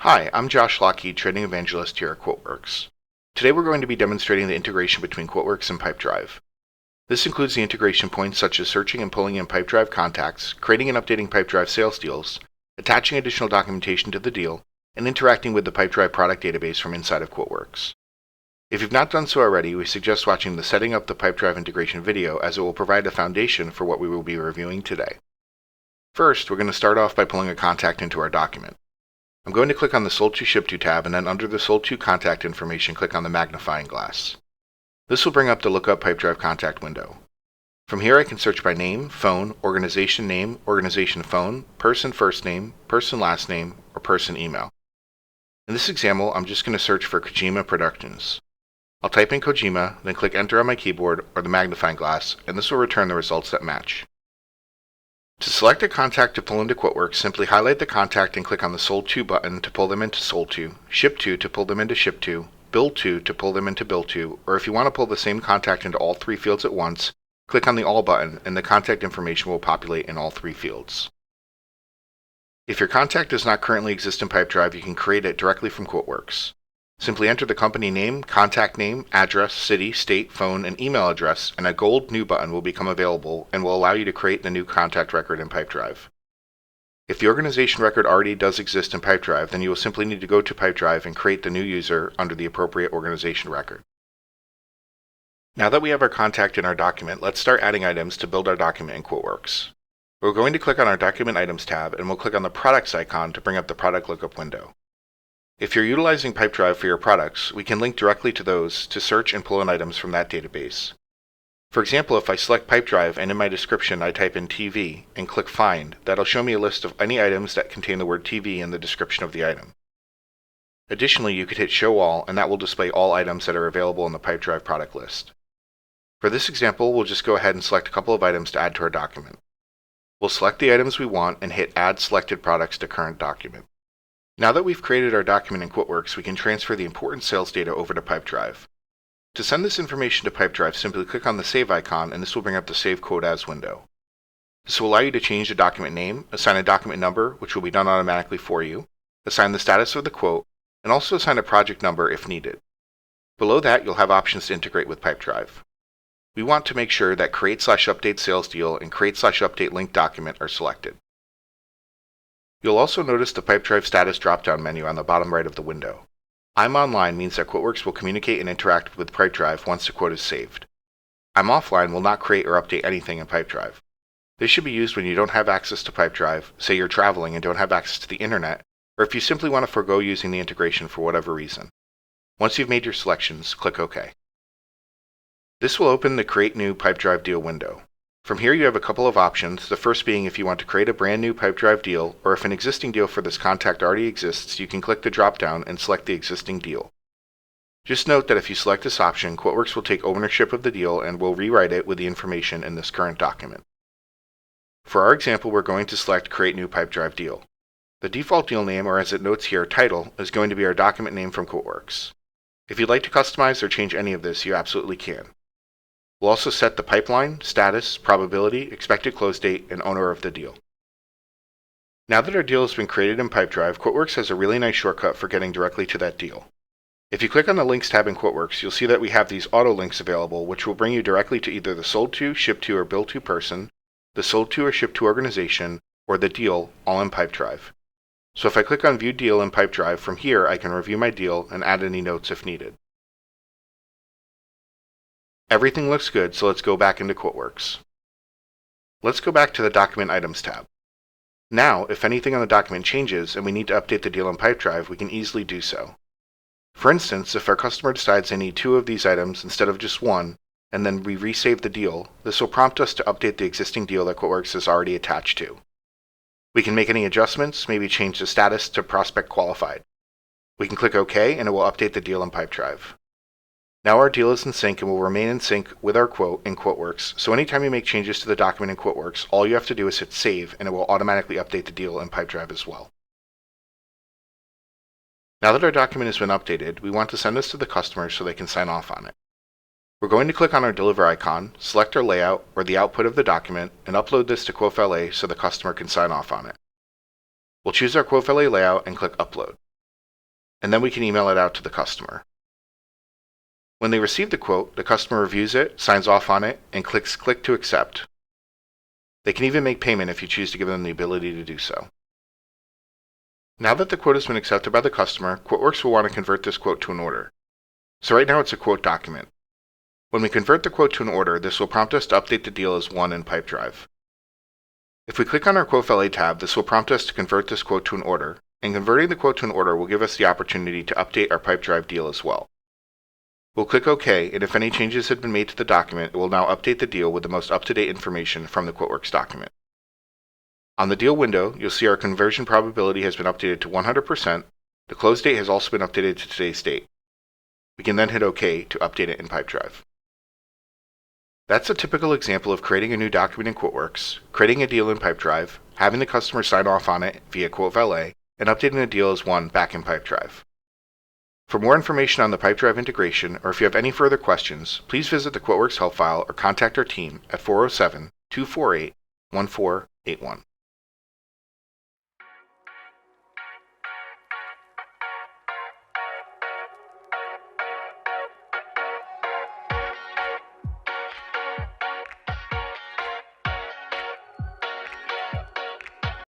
Hi, I'm Josh Lockheed, Trading Evangelist here at QuoteWerks. Today we're going to be demonstrating the integration between QuoteWerks and Pipedrive. This includes the integration points such as searching and pulling in Pipedrive contacts, creating and updating Pipedrive sales deals, attaching additional documentation to the deal, and interacting with the Pipedrive product database from inside of QuoteWerks. If you've not done so already, we suggest watching the Setting Up the Pipedrive Integration video as it will provide a foundation for what we will be reviewing today. First, we're going to start off by pulling a contact into our document. I'm going to click on the Sold to Ship to tab, and then under the Sold to contact information, click on the magnifying glass. This will bring up the Look Up Pipedrive contact window. From here I can search by name, phone, organization name, organization phone, person first name, person last name, or person email. In this example, I'm just going to search for Kojima Productions. I'll type in Kojima, then click Enter on my keyboard or the magnifying glass, and this will return the results that match. To select a contact to pull into QuoteWerks, simply highlight the contact and click on the Sold To button to pull them into Sold To, Ship To pull them into Ship To, Bill To pull them into Bill To, or if you want to pull the same contact into all three fields at once, click on the All button and the contact information will populate in all three fields. If your contact does not currently exist in Pipedrive, you can create it directly from QuoteWerks. Simply enter the company name, contact name, address, city, state, phone, and email address, and a gold New button will become available and will allow you to create the new contact record in Pipedrive. If the organization record already does exist in Pipedrive, then you will simply need to go to Pipedrive and create the new user under the appropriate organization record. Now that we have our contact in our document, let's start adding items to build our document in QuoteWerks. We're going to click on our Document Items tab, and we'll click on the Products icon to bring up the Product Lookup window. If you're utilizing Pipedrive for your products, we can link directly to those to search and pull in items from that database. For example, if I select Pipedrive and in my description I type in TV and click Find, that'll show me a list of any items that contain the word TV in the description of the item. Additionally, you could hit Show All and that will display all items that are available in the Pipedrive product list. For this example, we'll just go ahead and select a couple of items to add to our document. We'll select the items we want and hit Add Selected Products to Current Document. Now that we've created our document in QuoteWerks, we can transfer the important sales data over to Pipedrive. To send this information to Pipedrive, simply click on the Save icon and this will bring up the Save Quote As window. This will allow you to change the document name, assign a document number, which will be done automatically for you, assign the status of the quote, and also assign a project number if needed. Below that, you'll have options to integrate with Pipedrive. We want to make sure that Create/Update Sales Deal and Create/Update Link Document are selected. You'll also notice the Pipedrive status drop-down menu on the bottom right of the window. I'm online means that QuoteWerks will communicate and interact with Pipedrive once the quote is saved. I'm offline will not create or update anything in Pipedrive. This should be used when you don't have access to Pipedrive, say you're traveling and don't have access to the internet, or if you simply want to forego using the integration for whatever reason. Once you've made your selections, click OK. This will open the Create New Pipedrive Deal window. From here you have a couple of options, the first being if you want to create a brand new Pipedrive deal, or if an existing deal for this contact already exists, you can click the drop-down and select the existing deal. Just note that if you select this option, QuoteWerks will take ownership of the deal and will rewrite it with the information in this current document. For our example, we're going to select Create New Pipedrive Deal. The default deal name, or as it notes here, title, is going to be our document name from QuoteWerks. If you'd like to customize or change any of this, you absolutely can. We'll also set the pipeline, status, probability, expected close date, and owner of the deal. Now that our deal has been created in Pipedrive, QuoteWerks has a really nice shortcut for getting directly to that deal. If you click on the Links tab in QuoteWerks, you'll see that we have these auto links available, which will bring you directly to either the Sold To, Ship To, or Bill To person, the Sold To or Ship To organization, or the deal, all in Pipedrive. So if I click on View Deal in Pipedrive, from here I can review my deal and add any notes if needed. Everything looks good, so let's go back into QuoteWerks. Let's go back to the Document Items tab. Now, if anything on the document changes and we need to update the deal in Pipedrive, we can easily do so. For instance, if our customer decides they need 2 of these items instead of just 1, and then we resave the deal, this will prompt us to update the existing deal that QuoteWerks is already attached to. We can make any adjustments, maybe change the status to Prospect Qualified. We can click OK and it will update the deal in Pipedrive. Now our deal is in sync and will remain in sync with our quote in QuoteWerks, so anytime you make changes to the document in QuoteWerks, all you have to do is hit Save and it will automatically update the deal in Pipedrive as well. Now that our document has been updated, we want to send this to the customer so they can sign off on it. We're going to click on our Deliver icon, select our layout or the output of the document, and upload this to QuoteLA so the customer can sign off on it. We'll choose our QuoteLA layout and click Upload. and then we can email it out to the customer. When they receive the quote, the customer reviews it, signs off on it, and clicks Click to Accept. They can even make payment if you choose to give them the ability to do so. Now that the quote has been accepted by the customer, QuoteWerks will want to convert this quote to an order. So right now it's a quote document. When we convert the quote to an order, this will prompt us to update the deal as 1 in Pipedrive. If we click on our Quote Valet tab, this will prompt us to convert this quote to an order, and converting the quote to an order will give us the opportunity to update our Pipedrive deal as well. We'll click OK, and if any changes have been made to the document, it will now update the deal with the most up-to-date information from the QuoteWerks document. On the deal window, you'll see our conversion probability has been updated to 100%. The close date has also been updated to today's date. We can then hit OK to update it in Pipedrive. That's a typical example of creating a new document in QuoteWerks, creating a deal in Pipedrive, having the customer sign off on it via Quote Valet, and updating the deal as 1 back in Pipedrive. For more information on the Pipedrive integration, or if you have any further questions, please visit the QuoteWerks help file or contact our team at 407-248-1481.